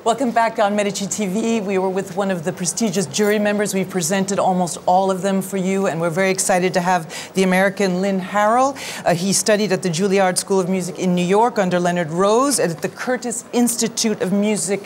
Welcome back on Medicitv. We were with one of the prestigious jury members. We've presented almost all of them for you, and we're very excited to have the American Lynn Harrell. He studied at the Juilliard School of Music in New York under Leonard Rose, and at the Curtis Institute of Music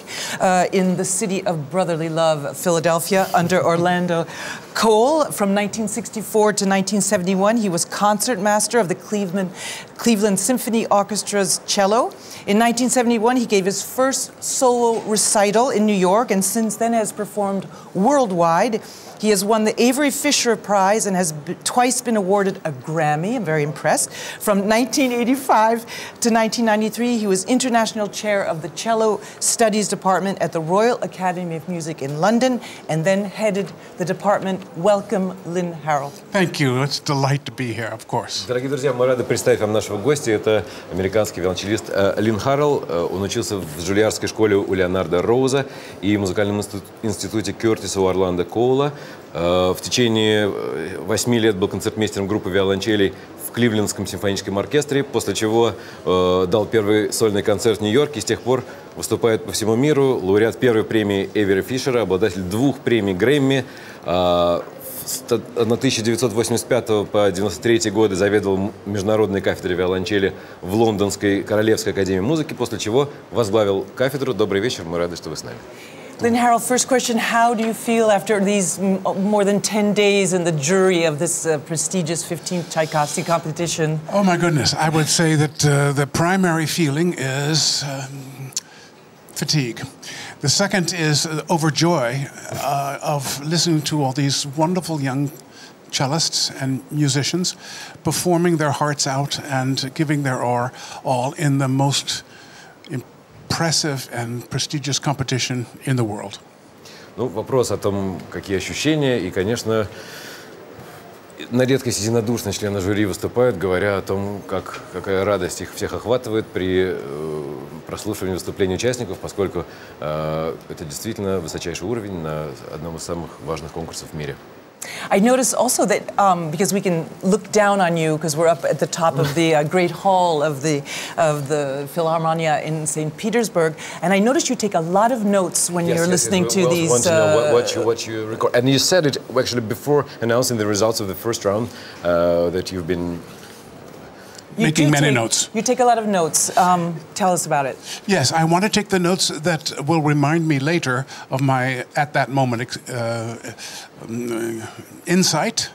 in the city of brotherly love, Philadelphia, under Orlando Cole. From 1964 to 1971, he was concertmaster of the Cleveland Symphony Orchestra's cello. In 1971, he gave his first solo recital in New York, and since then has performed worldwide. He has won the Avery Fisher Prize and has twice been awarded a Grammy. I'm very impressed. From 1985 to 1993, he was International Chair of the Cello Studies Department at the Royal Academy of Music in London, and then headed the department. Welcome, Lynn Harrell. Thank you. It's a delight to be here, of course. Дорогие друзья, мы рады представить вам нашего гостя. Это американский виолончелист Линн Харрелл. Он учился в Джульярдской школе у Леонарда Роуза и в музыкальном институте Кертиса у Орландо Коула. В течение 8 лет был концертмейстером группы виолончелей в Кливлендском симфоническом оркестре, после чего дал первый сольный концерт в Нью-Йорке и с тех пор выступает по всему миру. Лауреат первой премии Эвери Фишера, обладатель 2 премий Грэмми. С 1985 по 1993 годы заведовал международной кафедрой виолончели в Лондонской Королевской академии музыки, после чего возглавил кафедру. Добрый вечер, мы рады, что вы с нами. Lynn Harrell, first question, how do you feel after these more than 10 days in the jury of this prestigious 15th Tchaikovsky competition? Oh my goodness, I would say that the primary feeling is fatigue. The second is overjoy of listening to all these wonderful young cellists and musicians performing their hearts out and giving their all in the most impressive and prestigious competition in the world. Ну, вопрос о том, какие ощущения, и, конечно, на редкость единодушно члены жюри выступают, говоря о том, какая радость их всех охватывает при прослушивании выступлений участников, поскольку это действительно высочайший уровень на одном из самых важных конкурсов в мире. I noticed also that because we can look down on you because we're up at the top of the great hall of the Philharmonia in St. Petersburg, and I noticed you take a lot of notes when you're listening to these. Want to know what you record, and you said it actually before announcing the results of the first round that you've been. Making many notes. You take a lot of notes. Tell us about it. Yes, I want to take the notes that will remind me later of my, at that moment, insight,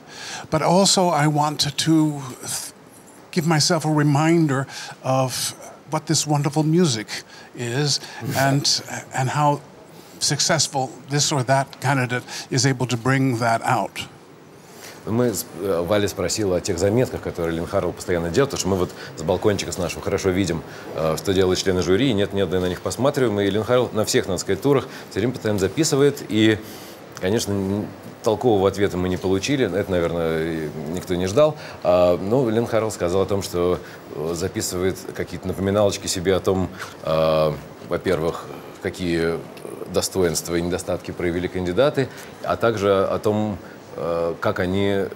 but also I want to give myself a reminder of what this wonderful music is and how successful this or that candidate is able to bring that out. Валли спросила о тех заметках, которые Линн Харрелл постоянно делает, потому что мы вот с балкончика с нашего хорошо видим, что делают члены жюри, и нет-нет, на них посматриваем, и Линн Харрелл на всех, надо сказать, турах все время постоянно записывает, и, конечно, толкового ответа мы не получили, это, наверное, никто не ждал, но Линн Харрелл сказал о том, что записывает какие-то напоминалочки себе о том, во-первых, какие достоинства и недостатки проявили кандидаты, а также о том, как они,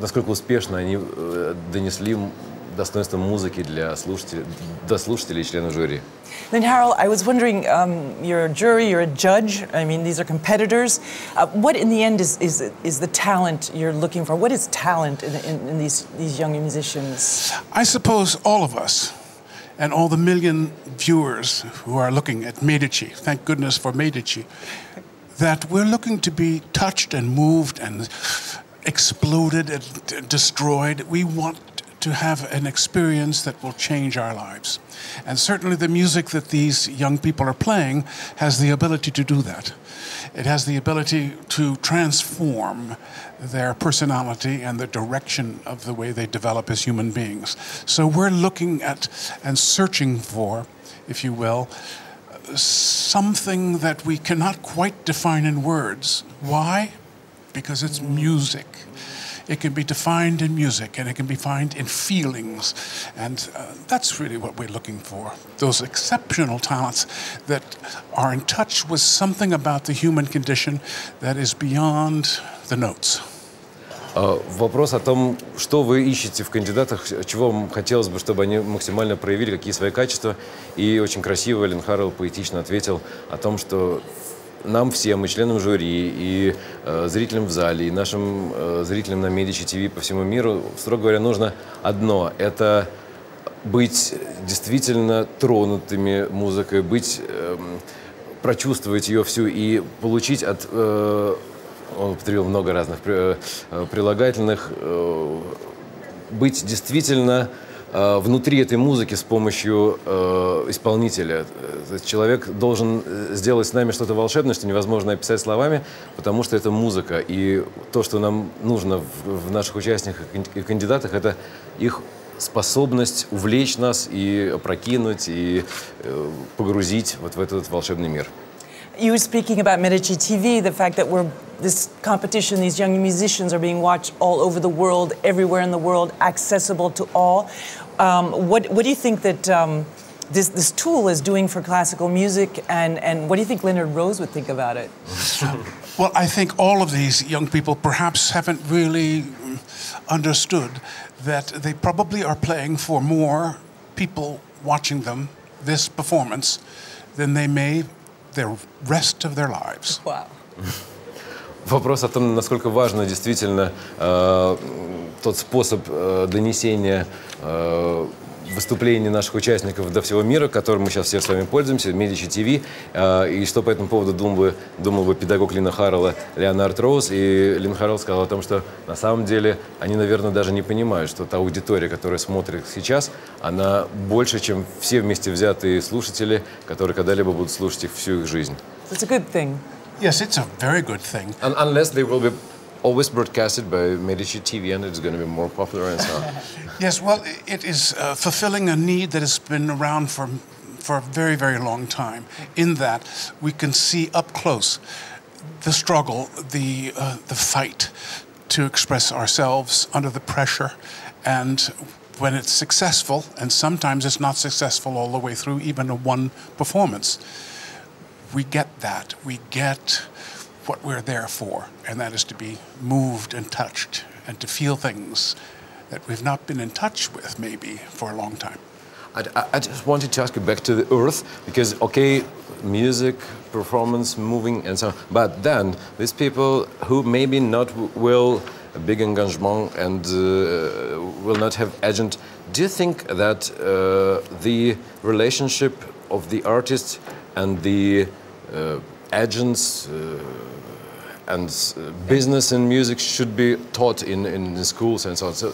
насколько успешно они донесли достоинство музыки до слушателей и членов жюри. Lynn Harrell, I was wondering, you're a jury, you're a judge. I mean, these are competitors. What, in the end, is the talent you're looking for? What is talent in these young musicians? I suppose all of us, and all the million viewers who are looking at Medici, thank goodness for Medici, that we're looking to be touched and moved and exploded and destroyed. We want to have an experience that will change our lives. And certainly the music that these young people are playing has the ability to do that. It has the ability to transform their personality and the direction of the way they develop as human beings. So we're looking at and searching for, if you will, something that we cannot quite define in words. Why? Because it's music. It can be defined in music, and it can be defined in feelings. And that's really what we're looking for. Those exceptional talents that are in touch with something about the human condition that is beyond the notes. Вопрос о том, что вы ищете в кандидатах, чего вам хотелось бы, чтобы они максимально проявили, какие свои качества. И очень красиво Лynn Harrell поэтично ответил о том, что нам всем, и членам жюри, и зрителям в зале, и нашим зрителям на Медичи.тв по всему миру, строго говоря, нужно одно – это быть действительно тронутыми музыкой, прочувствовать ее всю и получить от... Он употребил много разных прилагательных. Быть действительно внутри этой музыки с помощью исполнителя. Человек должен сделать с нами что-то волшебное, что невозможно описать словами, потому что это музыка. И то, что нам нужно в наших участниках и кандидатах, это их способность увлечь нас и опрокинуть, и погрузить вот в этот волшебный мир. You were speaking about Medicitv, the fact that this competition, these young musicians are being watched all over the world, everywhere in the world, accessible to all. What do you think that this tool is doing for classical music, and what do you think Leonard Rose would think about it? Well, I think all of these young people perhaps haven't really understood that they probably are playing for more people watching them, this performance, than they may the rest of their lives. Wow. Вопрос о том, насколько важно действительно тот способ донесения выступлений наших участников до всего мира, которым мы сейчас все с вами пользуемся, Медичи.тв, и что по этому поводу думал бы педагог Линна Харрелла Леонард Роуз. И Линн Харрелл сказал о том, что на самом деле они, наверное, даже не понимают, что та аудитория, которая смотрит сейчас, она больше, чем все вместе взятые слушатели, которые когда-либо будут слушать их всю их жизнь. It's a good thing. Yes, it's a very good thing. Unless they will be always broadcasted by Medicitv, and it's going to be more popular and so on. Yes, well, it is fulfilling a need that has been around for a very, very long time, in that we can see up close the struggle, the fight to express ourselves under the pressure, and when it's successful, and sometimes it's not successful all the way through, even a one performance, we get that. We get what we're there for, and that is to be moved and touched and to feel things that we've not been in touch with maybe for a long time. I just wanted to ask you back to the earth, because, okay, music, performance, moving and so on, but then these people who maybe not will a big engagement and will not have agent, do you think that the relationship of the artist and the agents and business and music should be taught in schools and so on? So,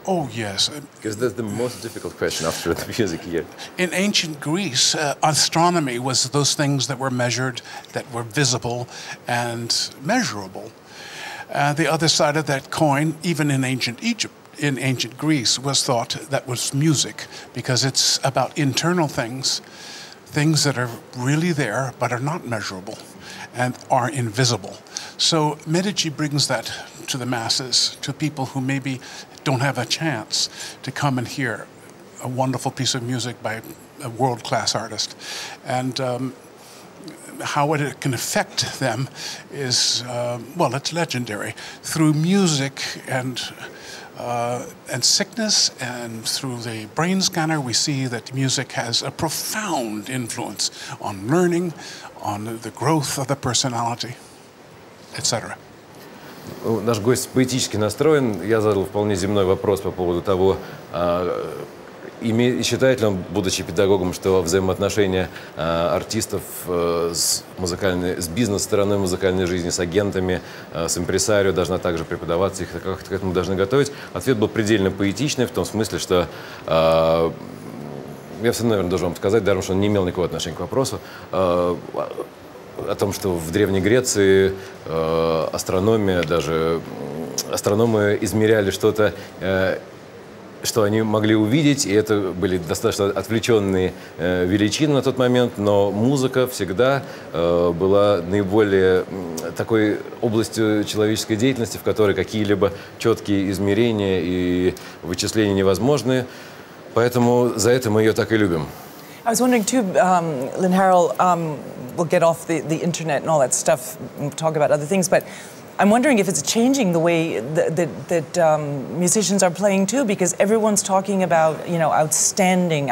oh, yes. because that's the most difficult question after the music here. In ancient Greece, astronomy was those things that were measured, that were visible and measurable. The other side of that coin, even in ancient Egypt, in ancient Greece, was thought that was music, because it's about internal things, things that are really there but are not measurable and are invisible. So Medici brings that to the masses, to people who maybe don't have a chance to come and hear a wonderful piece of music by a world-class artist. And how it can affect them is, well, it's legendary. Through music and sickness, and through the brain scanner, we see that music has a profound influence on learning, on the growth of the personality, etc. Наш гость поэтически настроен. Я задал вполне земной вопрос по поводу того, считает ли он, будучи педагогом, что взаимоотношения артистов с бизнес-стороной музыкальной жизни, с агентами, с импресарио должна также преподаваться, их как-то к этому должны готовить. Ответ был предельно поэтичный, в том смысле, что я все, наверное, должен вам сказать, даром, что он не имел никакого отношения к вопросу, о том, что в Древней Греции астрономия, даже астрономы измеряли что-то, что они могли увидеть, и это были достаточно отвлеченные величины на тот момент, но музыка всегда была наиболее такой областью человеческой деятельности, в которой какие-либо четкие измерения и вычисления невозможны, поэтому за это мы ее так и любим. I was wondering too, Lynn Harrell, we'll get off the internet and all that stuff and talk about other things, but I'm wondering if it's changing the way that musicians are playing too, because everyone's talking about, you know, outstanding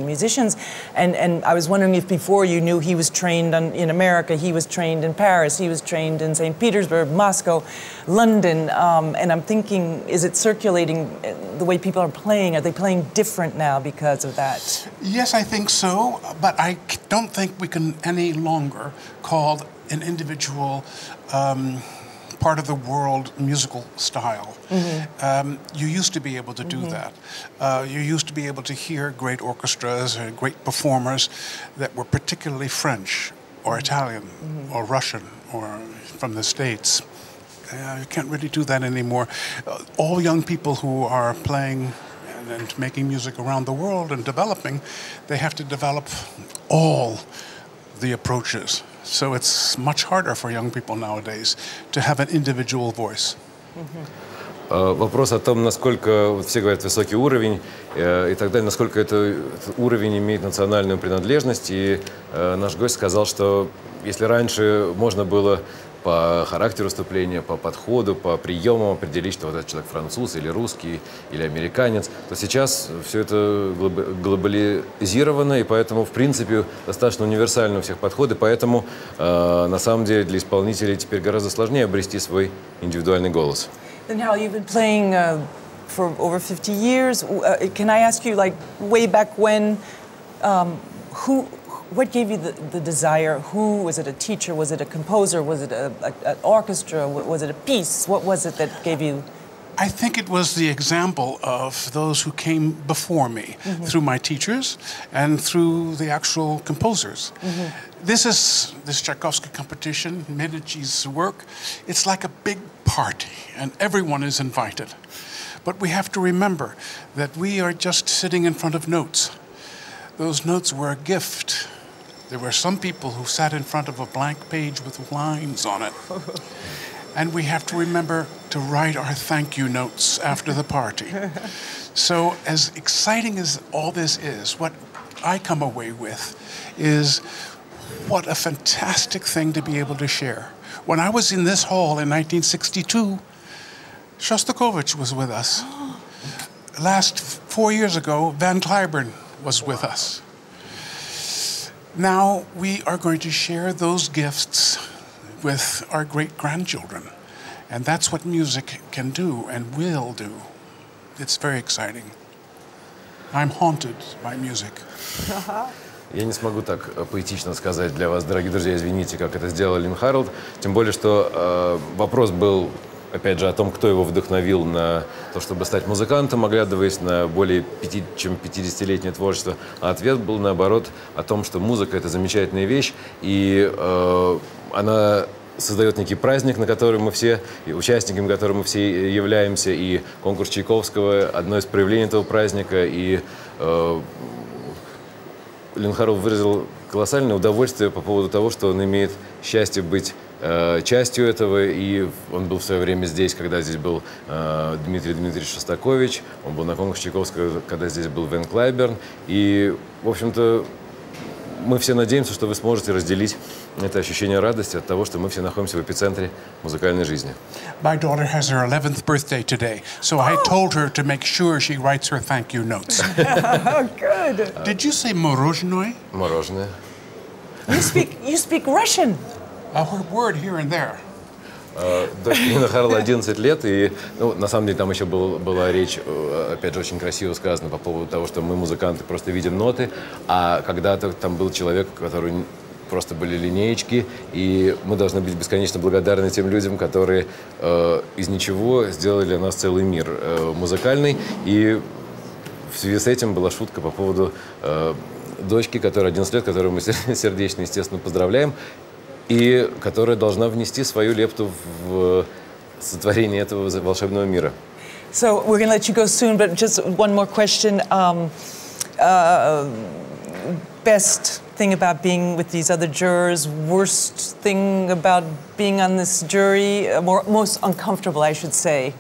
musicians. And I was wondering if before you knew he was trained in America, he was trained in Paris, he was trained in St. Petersburg, Moscow, London. And I'm thinking, is it circulating the way people are playing? Are they playing different now because of that? Yes, I think so, but I don't think we can any longer call an individual part of the world musical style. You used to be able to do that. You used to be able to hear great orchestras and great performers that were particularly French or Italian or Russian or from the States. You can't really do that anymore. All young people who are playing and making music around the world and developing, they have to develop all the approaches. So it's much harder for young people nowadays to have an individual voice. Вопрос о том, насколько, вот все говорят, высокий уровень и так далее, насколько этот уровень имеет национальную принадлежность. И наш гость сказал, что если раньше можно было по характеру выступления, по подходу, по приемам определить, что вот этот человек француз или русский или американец, то сейчас все это глобализировано, и поэтому, в принципе, достаточно универсальны у всех подходы, поэтому на самом деле для исполнителей теперь гораздо сложнее обрести свой индивидуальный голос. Lynn Harrell, you've been playing for over 50 years. Can I ask you, like, way back when, what gave you the desire? Who was it? A teacher? Was it a composer? Was it an orchestra? Was it a piece? What was it that gave you? I think it was the example of those who came before me through my teachers and through the actual composers. This Tchaikovsky competition, Medici's work, it's like a big party and everyone is invited. But we have to remember that we are just sitting in front of notes. Those notes were a gift. There were some people who sat in front of a blank page with lines on it. And we have to remember to write our thank you notes after the party. So as exciting as all this is, what I come away with is what a fantastic thing to be able to share. When I was in this hall in 1962, Shostakovich was with us. Last 4 years ago, Van Cliburn was with us. Now we are going to share those gifts with our great-grandchildren. And that's what music can do and will do. It's very exciting. I'm haunted by music. Я не смогу так поэтично сказать для вас, дорогие друзья, извините, как это сделал Лynn Harrell. Тем более, что вопрос был, опять же, о том, кто его вдохновил на то, чтобы стать музыкантом, оглядываясь на более чем 50-летнее творчество. А ответ был, наоборот, о том, что музыка — это замечательная вещь, и она создает некий праздник, на который мы все, и участниками которого мы все являемся, и конкурс Чайковского — одно из проявлений этого праздника, и Лynn Harrell выразил колоссальное удовольствие по поводу того, что он имеет счастье быть частью этого, и он был в свое время здесь, когда здесь был Дмитрий Дмитриевич Шостакович, он был на конкурсе Чайковского, когда здесь был Ван Клайберн, и, в общем-то, мы все надеемся, что вы сможете разделить это ощущение радости от того, что мы все находимся в эпицентре музыкальной жизни. My daughter has her 11th birthday today, so I told her to make sure she writes her thank you notes. Oh, good. Did you say мороженое? Мороженое. You speak Russian. A word here and there. Дочке Линна Харрелл 11 лет, и на самом деле там еще была речь, опять же, очень красиво сказано по поводу того, что мы, музыканты, просто видим ноты, а когда-то там был человек, который просто были линеечки, и мы должны быть бесконечно благодарны тем людям, которые из ничего сделали для нас целый мир музыкальный, и в связи с этим была шутка по поводу дочки, которая 11 лет, которую мы сердечно, естественно, поздравляем, и которая должна внести свою лепту в сотворение этого волшебного мира. So we're going to let you go soon, but just one more question. Best thing about being with these other jurors, worst thing about being on this jury, most uncomfortable, I should say.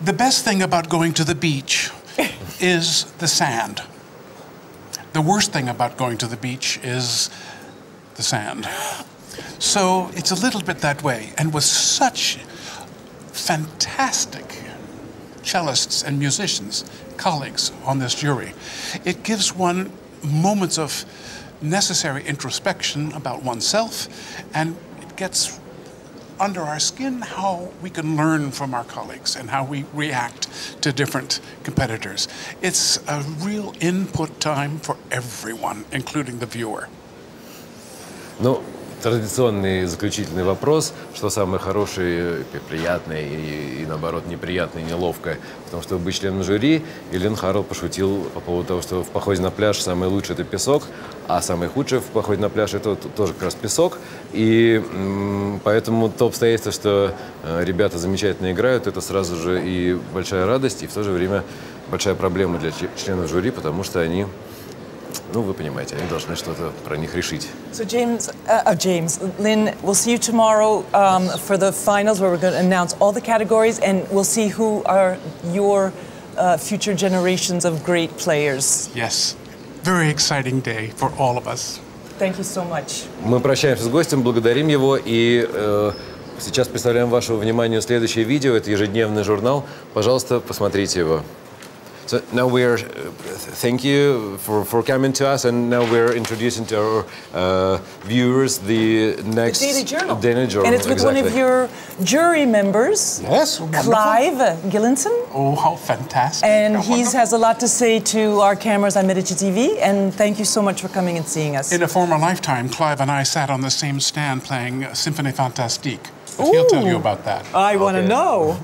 The best thing about going to the beach is the sand. The worst thing about going to the beach is the sand. So it's a little bit that way. And with such fantastic cellists and musicians, colleagues on this jury, it gives one moments of necessary introspection about oneself, and it gets under our skin how we can learn from our colleagues and how we react to different competitors. It's a real input time for everyone, including the viewer. Ну, традиционный заключительный вопрос, что самое хорошее, приятное и наоборот неприятное, неловкое в том, чтобы быть членом жюри. И Лynn Harrell пошутил по поводу того, что в походе на пляж самое лучшее – это песок, а самое худшее в походе на пляж – это тоже как раз песок. И поэтому то обстоятельство, что ребята замечательно играют, это сразу же и большая радость, и в то же время большая проблема для членов жюри, потому что они... Ну, вы понимаете, они должны что-то про них решить. So Lynn, we'll see you tomorrow for the finals, where we're going to announce all the categories, and we'll see who are your future generations of great players. Yes, very exciting day for all of us. Thank you so much. Мы прощаемся с гостем, благодарим его, и сейчас представляем вашему вниманию следующее видео. Это ежедневный журнал. Пожалуйста, посмотрите его. So now we're, thank you for coming to us, and now we're introducing to our viewers the next Daily Journal. Daily Journal. And it's with one of your jury members, Yes, wonderful. Clive Gillinson. Oh, how fantastic. And How he wonderful. has a lot to say to our cameras on Medicitv, and thank you so much for coming and seeing us. In a former lifetime, Clive and I sat on the same stand playing Symphonie Fantastique. But he'll tell you about that. I want to know.